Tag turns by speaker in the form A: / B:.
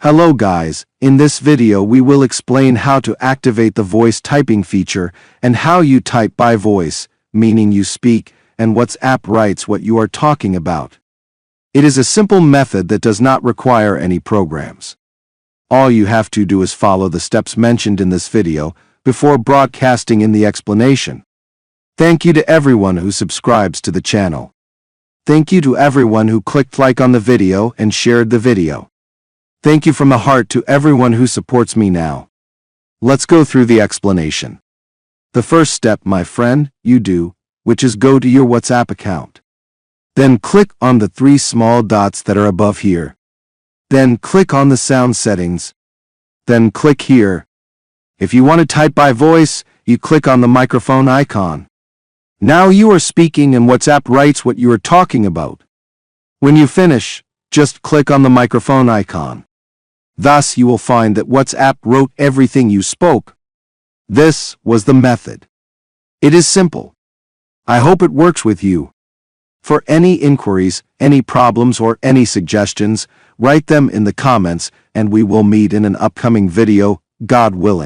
A: Hello guys, in this video we will explain how to activate the voice typing feature and how you type by voice, meaning you speak, and WhatsApp writes what you are talking about. It is a simple method that does not require any programs. All you have to do is follow the steps mentioned in this video before broadcasting in the explanation. Thank you to everyone who subscribes to the channel. Thank you to everyone who clicked like on the video and shared the video. Thank you from the heart to everyone who supports me now. Let's go through the explanation. The first step, my friend, you do, which is go to your WhatsApp account. Then click on the three small dots that are above here. Then click on the sound settings. Then click here. If you want to type by voice, you click on the microphone icon. Now you are speaking and WhatsApp writes what you are talking about. When you finish, just click on the microphone icon. Thus you will find that WhatsApp wrote everything you spoke. This was the method. It is simple. I hope it works with you. For any inquiries, any problems or any suggestions, write them in the comments and we will meet in an upcoming video, God willing.